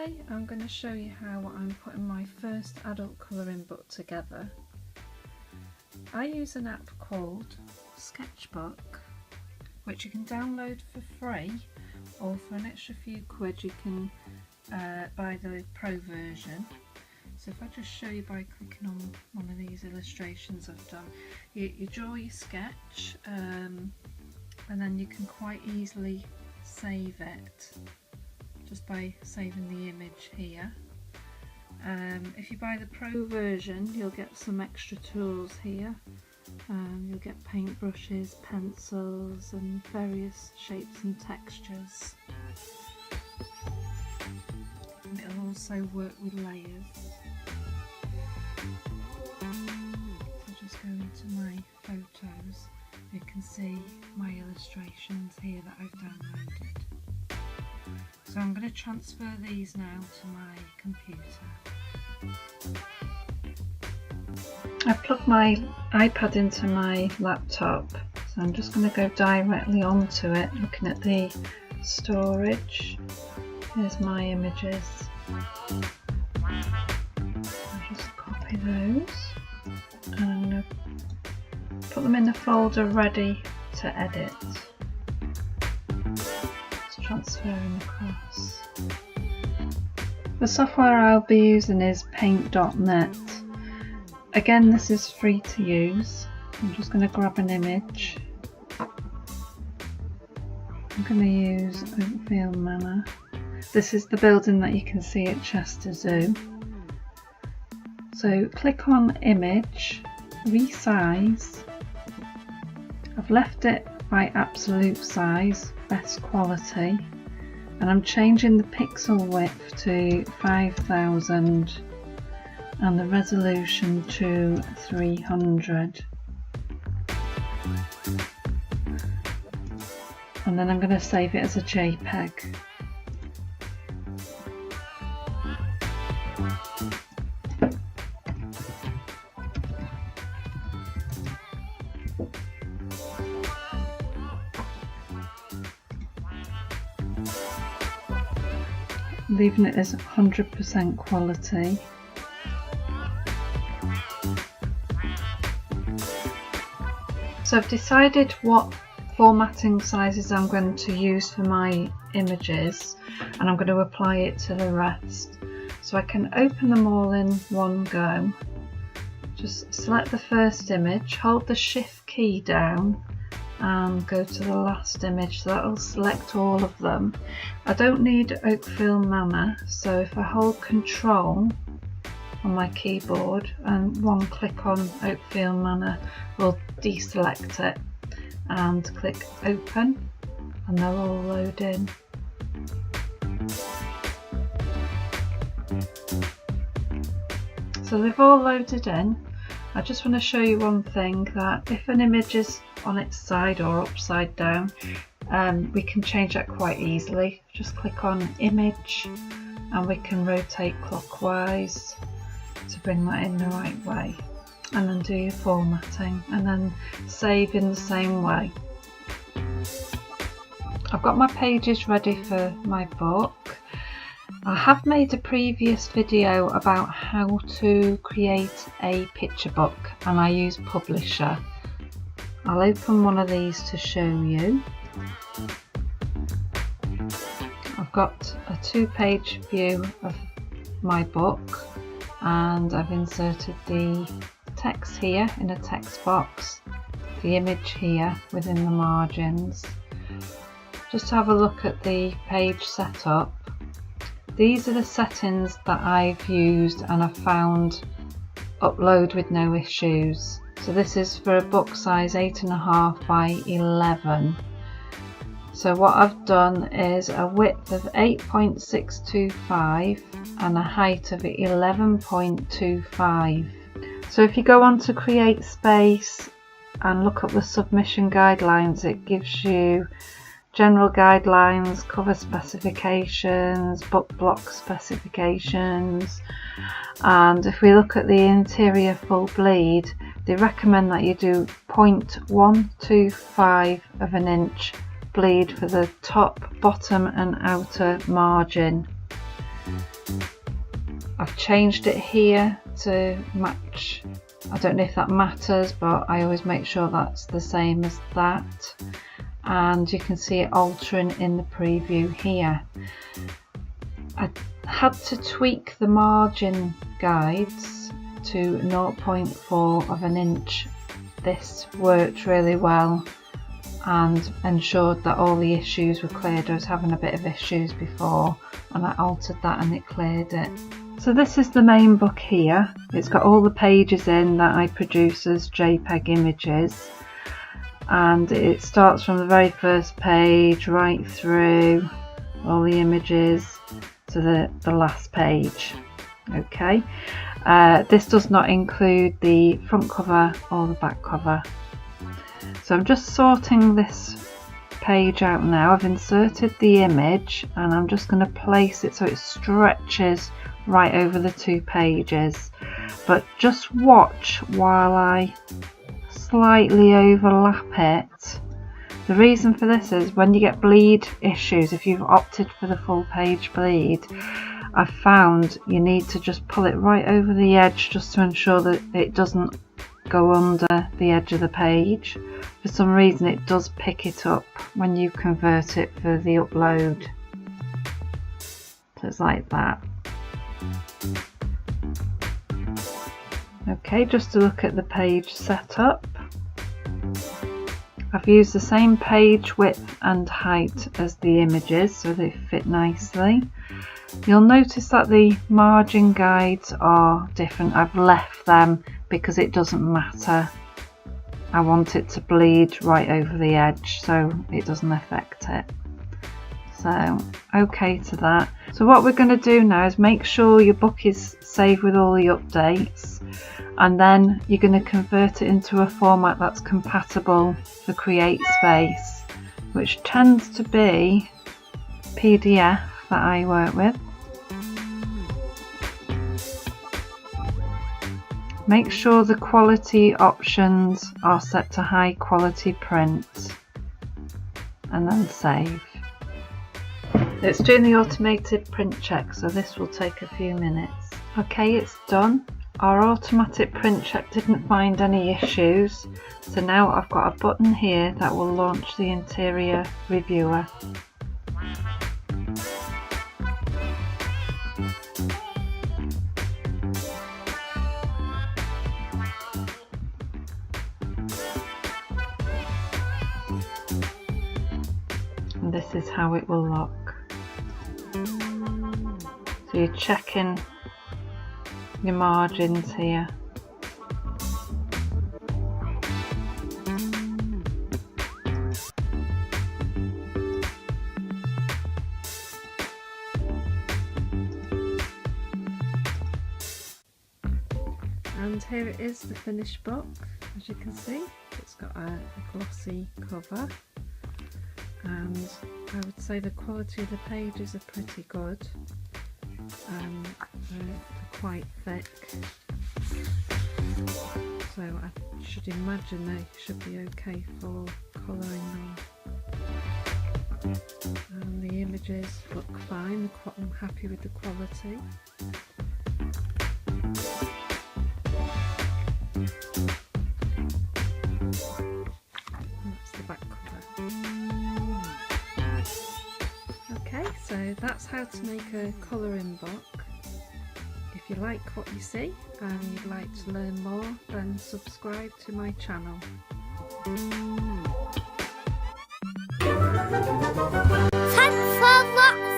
Today I'm going to show you how I'm putting my first adult colouring book together. I use an app called Sketchbook, which you can download for free, or for an extra few quid you can buy the pro version. So if I just show you by clicking on one of these illustrations I've done, you draw your sketch and then you can quite easily save it just by saving the image here. If you buy the pro version you'll get some extra tools here. You'll get paintbrushes, pencils and various shapes and textures. And it'll also work with layers. So just go into my photos, you can see my illustrations here that I've downloaded. So I'm going to transfer these now to my computer. I've plugged my iPad into my laptop, so I'm just going to go directly onto it, looking at the storage. Here's my images. I'll just copy those and I'm going to put them in the folder ready to edit. Transferring across. The software I'll be using is Paint.net. Again, this is free to use. I'm just going to grab an image. I'm going to use Oakfield Manor. This is the building that you can see at Chester Zoo. So click on Image, Resize. I've left it by absolute size, best quality, and I'm changing the pixel width to 5000 and the resolution to 300, and then I'm going to save it as a JPEG. Leaving it as 100% quality. So I've decided what formatting sizes I'm going to use for my images, and I'm going to apply it to the rest. So I can open them all in one go. Just select the first image, hold the Shift key down and go to the last image, so that will select all of them. I don't need Oakfield Manor, so if I hold Control on my keyboard and one click on Oakfield Manor will deselect it, and click Open and they'll all load in. So they've all loaded in. I just want to show you one thing, that if an image is on its side or upside down, we can change that quite easily. Just click on Image and we can rotate clockwise to bring that in the right way, and then do your formatting and then save in the same way. I've got my pages ready for my book. I have made a previous video about how to create a picture book and I use Publisher. I'll open one of these to show you. I've got a 2-page view of my book and I've inserted the text here in a text box, the image here within the margins. Just have a look at the page setup. These are the settings that I've used and I've found upload with no issues. So this is for a book size 8.5 by 11. So what I've done is a width of 8.625 and a height of 11.25. So if you go on to Create Space and look up the submission guidelines, it gives you general guidelines, cover specifications, book block specifications, and if we look at the interior full bleed, they recommend that you do 0.125 of an inch bleed for the top, bottom and outer margin. I've changed it here to match. I don't know if that matters, but I always make sure that's the same as that. And you can see it altering in the preview here. I had to tweak the margin guides to 0.4 of an inch. This worked really well and ensured that all the issues were cleared. I was having a bit of issues before and I altered that and it cleared it. So this is the main book here. It's got all the pages in that I produce as JPEG images, and it starts from the very first page right through all the images to the last page. Okay, this does not include the front cover or the back cover. So I'm just sorting this page out now. I've inserted the image and I'm just going to place it so it stretches right over the two pages, but just watch while I slightly overlap it. The reason for this is when you get bleed issues, if you've opted for the full page bleed, I've found you need to just pull it right over the edge just to ensure that it doesn't go under the edge of the page. For some reason it does pick it up when you convert it for the upload. So it's like that. Okay, just to look at the page setup. I've used the same page width and height as the images so they fit nicely. You'll notice that the margin guides are different. I've left them because it doesn't matter. I want it to bleed right over the edge so it doesn't affect it. So okay to that. So what we're going to do now is make sure your book is saved with all the updates, and then you're going to convert it into a format that's compatible for CreateSpace, which tends to be PDF that I work with. Make sure the quality options are set to high quality print and then save. It's doing the automated print check, so this will take a few minutes. Okay, it's done. Our automatic print check didn't find any issues, so now I've got a button here that will launch the interior reviewer. And this is how it will look. So you're checking your margins here. And here it is, the finished book. As you can see, it's got a glossy cover, and I would say the quality of the pages are pretty good. They're quite thick, so I should imagine they should be okay for colouring them. And the images look fine, I'm happy with the quality. That's the back cover. Okay, so that's how to make a colouring book. If you like what you see and you'd like to learn more, then subscribe to my channel. Thanks for watching.